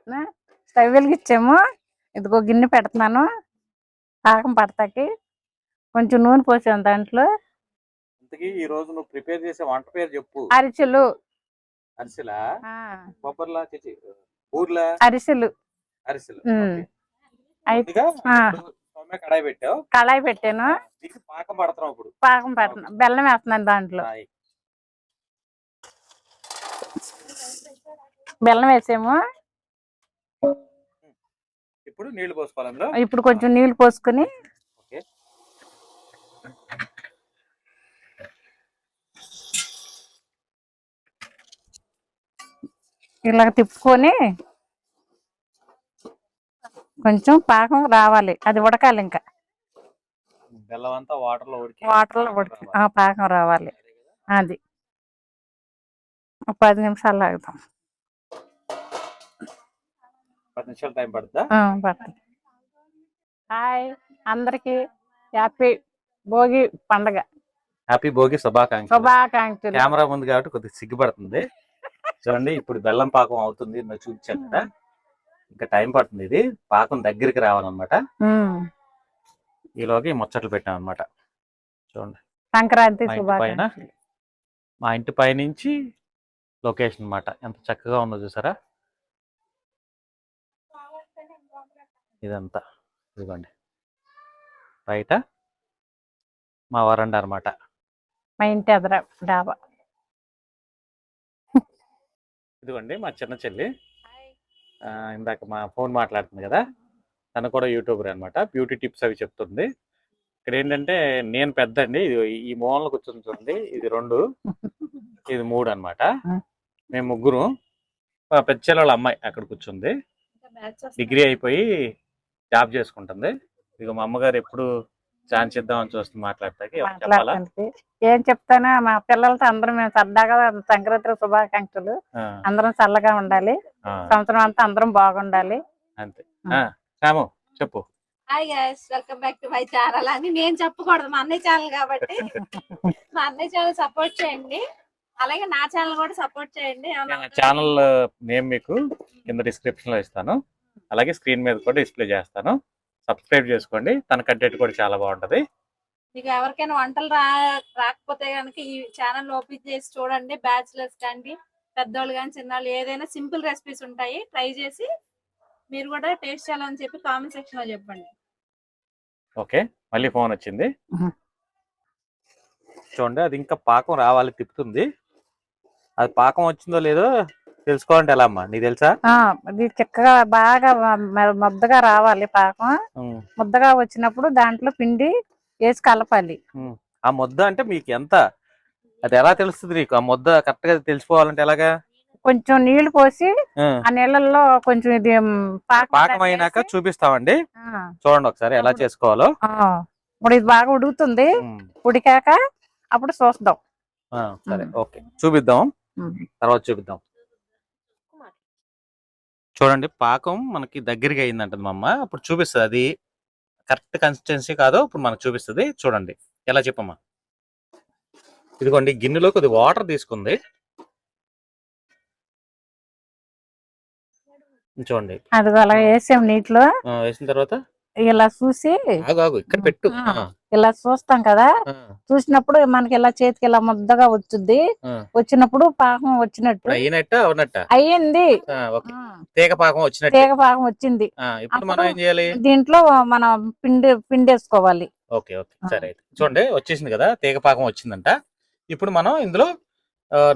పెడుతున్నా. స్టవ్ వెలిగించాము. ఇదిగో గిన్నె పెడుతున్నాను పాకం పడతాకి. కొంచెం నూనె పోసాను దాంట్లో. ఈ రోజు నువ్వు ప్రిపేర్ చేసే వంట పేరు చెప్పు. అరిసెలు. అరిసెలా? కొబ్బరిలా ఊర్లా? అరిసెలు. అరిసెలు. కడాయి పెట్టావు. కడాయి పెట్టాను. పాకం పడుతున్నావు. ఇప్పుడు పాకం పెడుతున్నా. బెల్లం వేస్తున్నాను దాంట్లో. బెల్లం వేసాము. ఇప్పుడు నీళ్లు పోసుకోవాలి. ఇప్పుడు కొంచెం నీళ్లు పోసుకుని ఇలా తిప్పుకొని కొంచెం పాకం రావాలి. అది ఉడకాలి. ఇంకా బెల్లం అంతా వాటర్లో ఉడికి పాకం రావాలి. అది 10 నిమిషాలు ఆగుతాం. 10 నిమిషాలు టైం పడుతుందా? పడుతుంది. హాయ్ అందరికి హ్యాపీ భోగి పండగ. హ్యాపీ భోగి శుభాకాంక్షలు. కెమెరా ముందు కాబట్టి కొద్దిగా సిగ్గుపడుతుంది. చూడండి ఇప్పుడు బెల్లం పాకం అవుతుంది. చూపించాను కదా, ఇంకా టైం పడుతుంది. ఇది పాకం దగ్గరికి రావాలన్నమాట. ఈలోకి ముచ్చట్లు పెట్టాం అనమాట. చూడండి సంక్రాంతి పైన మా ఇంటి పైనుంచి లొకేషన్ అన్నమాట. ఎంత చక్కగా ఉందో చూసారా. ఇదంతా ఇదిగోండి బయట మా వరండా అనమాట. మా ఇంటి ఎదుర డాబా. ఇదిగోండి మా చిన్న చెల్లి. ఇందాక మా ఫోన్ మాట్లాడుతుంది కదా, తను కూడా యూట్యూబర్ అనమాట. బ్యూటీ టిప్స్ అవి చెప్తుంది. ఇక్కడ ఏంటంటే నేను పెద్ద అండి. ఇది ఈ మూలలో కూర్చొని చూడండి. ఇది 2, ఇది 3 అనమాట. మేము ముగ్గురు. పెద్ద చెల్లెళ్ళ అమ్మాయి అక్కడ కూర్చుంది. డిగ్రీ అయిపోయి జాబ్ చేసుకుంటుంది. ఇక మా అమ్మగారు ఎప్పుడు ఛాన్స్ ఇద్దామని చూస్తుంది మాట్లాడతాకి. ఏం చెప్తానా, మా పిల్లలతో అందరం మేము సరదాగా సంక్రాంతి శుభాకాంక్షలు. అందరం చల్లగా ఉండాలి. సంవత్సరం అంతా అందరం బాగుండాలి. అంతే. రాము చెప్పు. Hi guys, welcome back to my channel. అని నేను చెప్పకూడదు, మా అన్నయ్య ఛానల్ కాబట్టి మా అన్నయ్య ఛానల్ సపోర్ట్ చేయండి. అలాగే నా ఛానల్ కూడా సపోర్ట్ చేయండి. ఛానల్ నేమ్ మీకు కింద డిస్క్రిప్షన్ లో ఇస్తాను. అలాగే స్క్రీన్ మీద కూడా డిస్ప్లే చేస్తాను. సబ్స్క్రైబ్ చేసుకోండి. తన కంటెంట్ కూడా చాలా బాగుంటది. మీకు ఎవరికైనా వంటలు రాకపోతే కనుక ఈ ఛానల్ ఓపెన్ చేసి చూడండి. బ్యాచిలర్స్ కానీ పెద్దోళ్ళు కానీ చిన్నవాళ్ళు ఏదైనా సింపుల్ రెసిపీస్ ఉంటాయి. ట్రై చేసి మీరు కూడా టేస్ట్ చేయాలని చెప్పి కామెంట్ సెక్షన్ లో చెప్పండి. ఓకే, మళ్ళీ ఫోన్ వచ్చింది. చూడండి అది ఇంకా పాకం రావాలి, తిప్పుతుంది. అది పాకం వచ్చిందో లేదో తెలుసుకోవాలంటే ఎలా అమ్మా, నీకు తెలుసా? అది చక్కగా బాగా ముద్దగా రావాలి పాకం. ముద్దగా వచ్చినప్పుడు దాంట్లో పిండి వేసి కలపాలి. ఆ ముద్ద అంటే మీకు ఎంత, అది ఎలా తెలుస్తుంది నీకు? ఆ ముద్ద కరెక్ట్ గా తెలిసిపోవాలంటే ఎలాగా? కొంచెం నీళ్లు పోసి ఆ నీళ్ళల్లో కొంచెం ఇది పాకం అయినాక చూపిస్తామండి. చూడండి ఒకసారి ఎలా చేసుకోవాలో. ఇప్పుడు ఇది బాగా ఉడుకుతుంది. ఉడికాక అప్పుడు చూద్దాం. సరే ఓకే, చూపిద్దాం. తర్వాత చూపిద్దాం. చూడండి పాకం మనకి దగ్గరికి అయిందంట మా అమ్మ. అప్పుడు చూపిస్తుంది అది కరెక్ట్ కన్సిస్టెన్సీ కాదో ఇప్పుడు మనకు చూపిస్తుంది. చూడండి ఎలా చెప్పమ్మా. ఇదిగోండి గిన్నెలో కొద్ది వాటర్ తీసుకుంది. చూడండి అది అలా వేసాం నీటిలో. వేసిన తర్వాత ఇలా చూసి ఇక్కడ పెట్టు. ఇలా చూస్తాం కదా, చూసినప్పుడు మనకి ఇలా చేతికి ఇలా ముద్దగా వచ్చుద్ది. వచ్చినప్పుడు పాకం వచ్చినట్టు అయ్యింది. తీగ పాకం వచ్చింది. ఇప్పుడు మనం ఏం చేయాలి? దీంట్లో మనం పిండేసుకోవాలి. ఓకే ఓకే సరే. చూడండి వచ్చేసింది కదా, తీగ పాకం వచ్చిందంట. ఇప్పుడు మనం ఇందులో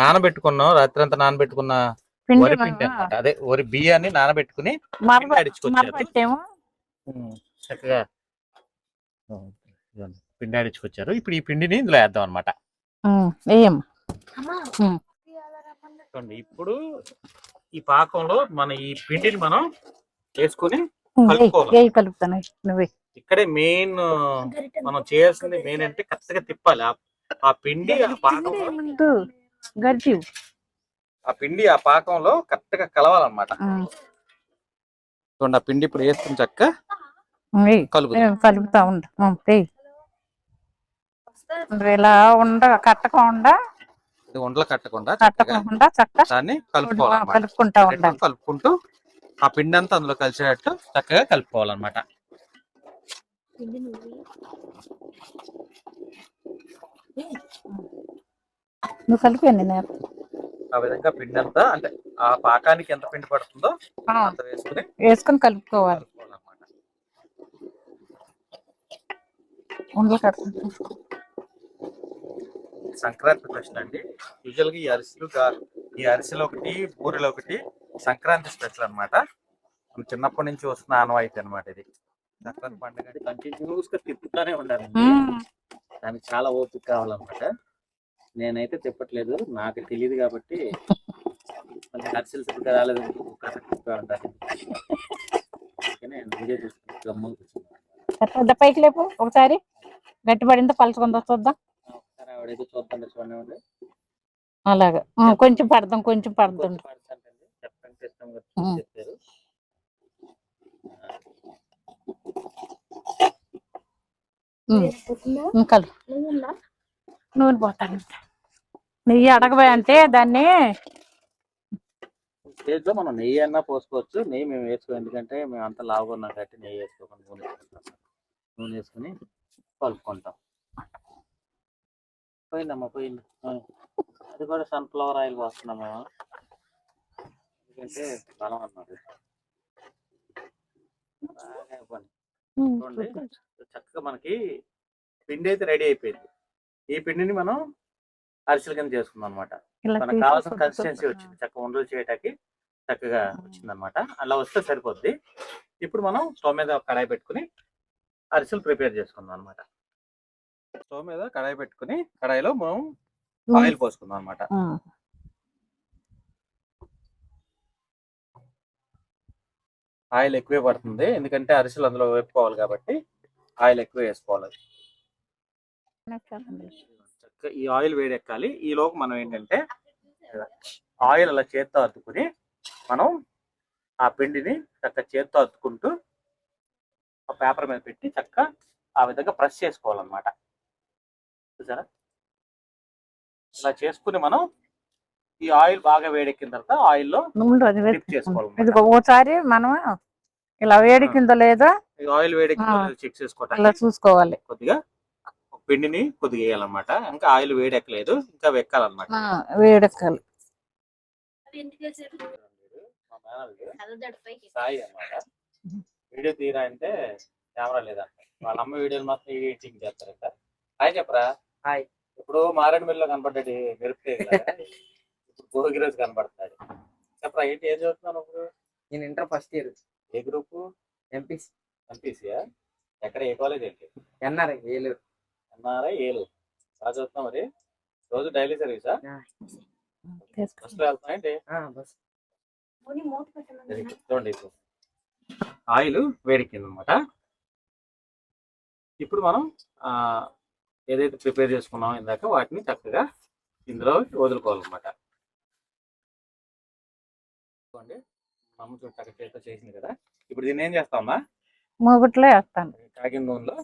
నానబెట్టుకున్నాం, రాత్రి అంతా నానబెట్టుకున్న వరి పిండి అన్నమాట. అదే వరి బియ్యాన్ని నానబెట్టుకుని పెట్టాము. చక్కగా పిండి ఆడించుకొచ్చారు. ఇప్పుడు ఈ పిండిని ఇందులో వేద్దాం అనమాట. చూడండి ఇప్పుడు ఈ పాకంలో మన ఈ పిండిని మనం వేసుకుని కలుపుతాను. ఇక్కడే మెయిన్ మనం చేయాల్సింది మెయిన్ అంటే కరెక్ట్ గా తిప్పాలి ఆ పిండి. ఆ పిండి ఆ పాకంలో కరెక్ట్ గా కలవాలన్నమాట. చూడండి ఆ పిండి ఇప్పుడు వేసుకుని చక్క కలుపుతా ఇలా కట్టకుండా ఉండలు కట్టకుండా చక్కగా దాన్ని కలుపుకుంటూ ఆ పిండి అంతా అందులో కలిసేటట్టు చక్కగా కలుపుకోవాలన్నమాట. నువ్వు కలిపండి నేను ఆ విధంగా పిండి అంతా అంటే ఆ పాకానికి ఎంత పిండి పడుతుందో అంత వేసుకొని కలుపుకోవాలి. కలుపుకోవాలన్నమాట. ఉండలు కట్టుకుంటాం. సంక్రాంతి స్పెషల్ అండి. యూజువల్ గా ఈ అరిసెలు ఒకటి, బూరెలు ఒకటి సంక్రాంతి స్పెషల్ అన్నమాట. మనం చిన్నప్పటి నుంచి వస్తున్న ఆనవాయితీ అన్నమాట. ఇది సంక్రాంతి పండుగ కంటిన్యూస్ గా తిప్పుతానే ఉండాలి. దానికి చాలా ఓపిక కావాలన్నమాట. నేనైతే తిప్పట్లేదు, నాకు తెలియదు కాబట్టి అరిసెలు సరిగ్గా రాలేదు తిప్పుతా ఉంటాను. వీడియో చూసుకుంటే గమ్మున కూర్చున్నాను. పైకి లేపు ఒకసారి గట్టిపడిందో పలుచుకుందో చూద్దాం. ఒకసారి ఆవిడైతే చూద్దాం చూడండి. అలాగా కొంచెం పడదాం చెప్పండి ఇష్టం చెప్పారు. కలు నూనె పోతాను. నెయ్యి అడగబోయే అంటే దాన్ని స్టేజ్ లో మనం నెయ్యి అన్నా పోసుకోవచ్చు. నెయ్యి మేము వేసుకోం, ఎందుకంటే మేము అంత లావుగా ఉన్నాం కాబట్టి నెయ్యి వేసుకోకుండా నూనె వేసుకుని కలుపుకుంటాం. పోయిందమ్మా పోయింది. అది కూడా సన్ఫ్లవర్ ఆయిల్ పోస్తున్నాం మేము, ఎందుకంటే బలం అన్నమాట. చూడండి చక్కగా మనకి పిండి అయితే రెడీ అయిపోయింది. ఈ పిండిని మనం అరిసెల కింద చేసుకుందాం అనమాట. మనకు కావాల్సిన కన్సిస్టెన్సీ వచ్చింది, చక్కగా ఉండలు చేయడానికి చక్కగా వచ్చింది అనమాట. అలా వస్తే సరిపోద్ది. ఇప్పుడు మనం స్టవ్ మీద కడాయి పెట్టుకుని అరిసెలు ప్రిపేర్ చేసుకుందాం అనమాట. స్టవ్ మీద కడాయి పెట్టుకుని కడాయిలో మనం ఆయిల్ పోసుకుందాం అనమాట. ఆయిల్ ఎక్కువే పడుతుంది, ఎందుకంటే అరిసెలు అందులో వేపుకోవాలి కాబట్టి ఆయిల్ ఎక్కువ వేసుకోవాలి. చక్కగా ఈ ఆయిల్ వేడెక్కాలి. ఈ లోపు మనం ఏంటంటే ఆయిల్ అలా చేత్తో అద్దుకుని మనం ఆ పిండిని చక్కగా చేత్తో అద్దుకుంటూ ఆ పేపర్ మీద పెట్టి చక్కగా ఆ విధంగా ప్రెస్ చేసుకోవాలన్నమాట. చూసారా, ఇలా చేసుకుని మనం ఈ ఆయిల్ బాగా వేడెక్కిన తర్వాత ఆయిల్లో డిప్ చేసుకోవాలి. ఒకసారి మనం ఇలా వేడెక్కిందో లేదో ఆయిల్ వేడెక్కిందో చెక్ చేసుకోవాలి, చూసుకోవాలి. కొద్దిగా పిండిని కొద్దిగా వేయాలన్నమాట. ఇంకా ఆయిల్ వేడెక్కలేదు, ఇంకా వెక్కాలన్నమాట. వేడెక్కాలి. సాయి అన్నమాట. వీడియో తీరా అంటే కెమెరా లేదంట. వాళ్ళ అమ్మ వీడియోలు మాత్రం ఎడిటింగ్ చేస్తారంట. హాయ్ చెప్పరా. హాయ్. ఇప్పుడు మారేడుమిల్లిలో కనపడ్డాడు మెరుపుతే ఇప్పుడు భోగిరోజు కనపడుతున్నాడు. చెప్పరా ఏంటి, ఏం చదువుతున్నాను ఇప్పుడు? నేను ఇంటర్ ఫస్ట్ ఇయర్. ఏ గ్రూప్? ఎంపీసీ. ఎంపీసీయా? ఎక్కడ, ఏ కాలేజ్ ఏంటి? ఎన్ఆర్ఐ ఏలూరు. ఎన్ఆర్ఐ ఏలూరు. బాగా చదువుతున్నావు మరి? రోజు డైలీ సర్వీసా? బస్సులో వెళ్తున్నా ఏంటి? చూడండి ఇప్పుడు ఆయిల్ వేడెక్కింది అనమాట. ఇప్పుడు మనం ఏదైతే ప్రిపేర్ చేసుకున్నామో ఇందాక వాటిని చక్కగా ఇందులో వదులుకోవాలన్నమాట. చూడండి అమ్మ చూడు చక్కగా చేతితో చేసింది కదా. ఇప్పుడు దీన్ని ఏం చేస్తామా? మూగుట్లో వేస్తాను. కాగిన నూనెలో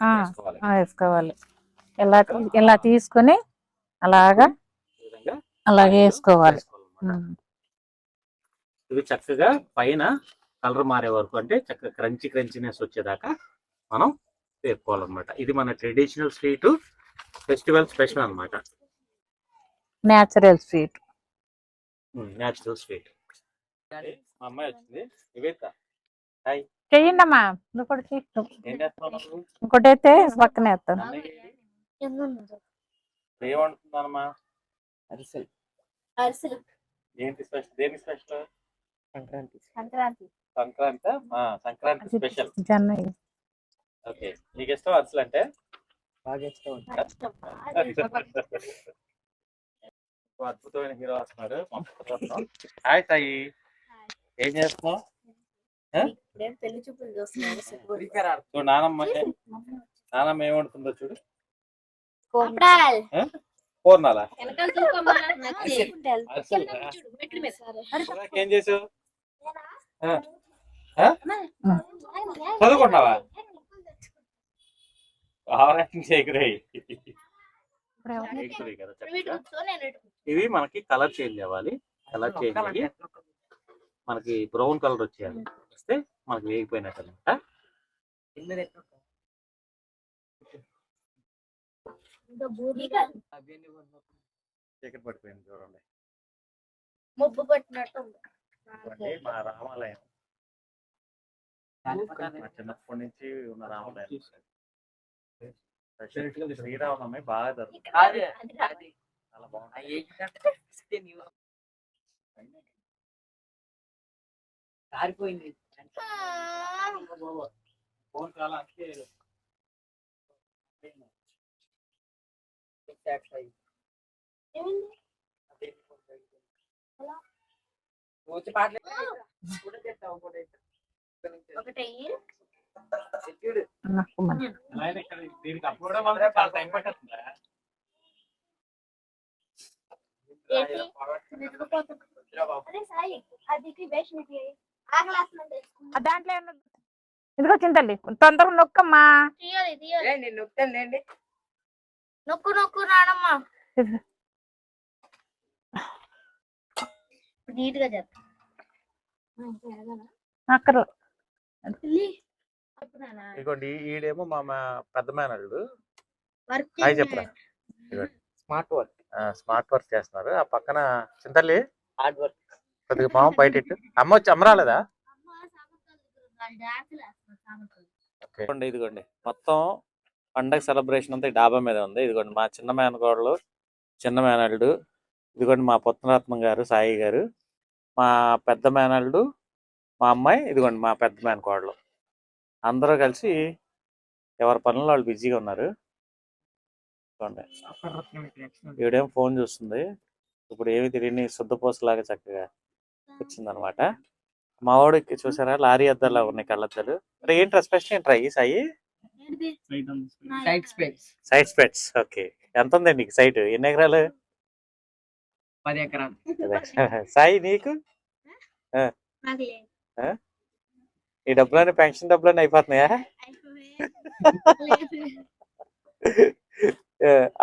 వేసుకోవాలి. ఇలా తీసుకుని అలాగే వేసుకోవాలి. ఇవి చక్కగా పైన కలర్ మారే వరకు, అంటే చక్కగా క్రంచీనెస్ వచ్చేదాకా మనం వేపుకోవాలన్నమాట. ఇది మన ట్రెడిషనల్ స్వీట్, ఫెస్టివల్ స్పెషల్ అన్నమాట. Natural sweet. మా అమ్మాయి వచ్చింది. నివేదిత హాయ్. చెయ్యండి అమ్మా. నువ్వు కూడా ఏం చేస్తున్నావు? ఇంకోటి అయితే పక్కన వేస్తాను. ఏమంటున్నానమ్మా? అరిసెలు. ఏంటి స్పెషల్? దేని special? Sankranti. Sankranti special. Okay, నీకు ఇష్టం అరిసెలు అంటే? బాగా ఇష్టం. అద్భుతమైన హీరో వస్తున్నాడు. హాయ్ సాయి, ఏం చేస్తున్నావు? చూడు నానమ్మ ఏమంటుందో చూడు. పూర్ణాలా? ఏం చేసావు? చదువుకుంటున్నావా? ఇవి మనకి కలర్ చేంజ్ అవ్వాలి. కలర్ చేంజ్ అయ్యి మనకి బ్రౌన్ కలర్ వచ్చేయాలి. వస్తే మనకు వేగిపోయినట్టు అనమాట. చీకటి పడిపోయింది చూడండి. ముబ్బు పట్టినట్టు ఇదిగోండి మా రామాలయం, మా చిన్నప్పటి నుంచి ఉన్న రామాలయం. శ్రీరామనవమి బాగా జరుగుతుంది, చాలా బాగుంటుంది. కారిపోయింది. ఫోన్ చాలా దీనికి అప్పుడు కూడా చాలా టైం పట్టేస్తుందా? దాంట్లో ఇదిగో చింతల్లి తొందరగా నొక్కమ్మా. నొక్కండి. నొక్కు నొక్కు రాడమ్మా నీట్ గా చెప్తా అక్కడ ఇదిగోండి ఈడేమో మా పెద్ద మేనల్లుడు. హాయ్ చెప్పరా. స్మార్ట్ వర్క్, స్మార్ట్ వర్క్ చేస్తున్నారు. ఆ పక్కన చింతల్లి హార్డ్ వర్క్. కొద్దిగా పాము బయట ఇట్టు. అమ్మ వచ్చి అమ్మ రాలేదా? ఇదిగోండి మొత్తం పండగ సెలబ్రేషన్ అంతా ఈ డాబా మీద ఉంది. ఇదిగోండి మా చిన్న మేనకోడలు, చిన్న మేనల్లుడు, ఇదిగోండి మా పుత్రరత్నం గారు, సాయి గారు, మా పెద్ద మేనల్లుడు, మా అమ్మాయి, ఇదిగోండి మా పెద్ద మేనకోడలు. అందరూ కలిసి ఎవరి పనుల్లో వాళ్ళు బిజీగా ఉన్నారు. ఈవిడేం ఫోన్ చూస్తుంది. ఇప్పుడు ఏమి తెలియని శుద్ధపోసలాగా చక్కగా వచ్చిందనమాట. మా వాడికి చూసారా లారీ అద్దాలా ఉన్నాయి కళ్ళద్దాలు. మరి ఏంట్రా స్పెషల్ ఏంట్రా ఈ సాయి? సైట్ స్పెట్స్. ఓకే, ఎంత ఉందండి నీకు సైట్? ఎన్ని ఎకరాలు? 10 ఎకరాలు. సాయి నీకు? ఈ డబ్బులన్నీ పెన్షన్ డబ్బులన్నీ అయిపోతున్నాయా?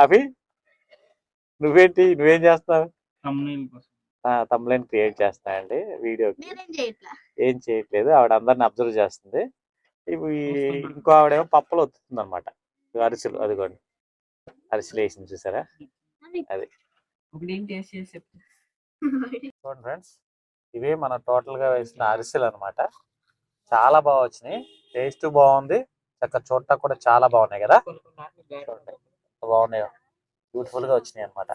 అవి నువ్వేంటి, నువ్వేం చేస్తావు? తమ్ములని క్రియేట్ చేస్తాయండి వీడియోకి. ఏం చేయట్లేదు, ఆవిడ అందరిని అబ్జర్వ్ చేస్తుంది. ఇవి ఇంకో ఆవిడేమో పప్పులు వస్తుంది అనమాట, అరిసెలు. అదిగోండి అరిసెలు వేసింది చూసారా, అది చూడండి ఫ్రెండ్స్. ఇవే మన టోటల్ గా వేసిన అరిసెలు అనమాట. చాలా బాగా వచ్చినాయి, టేస్ట్ బాగుంది, చక్కగా చూడటానికి కూడా చాలా బాగున్నాయి కదా. చూడండి బాగున్నాయో, బ్యూటిఫుల్ గా వచ్చినాయి అనమాట.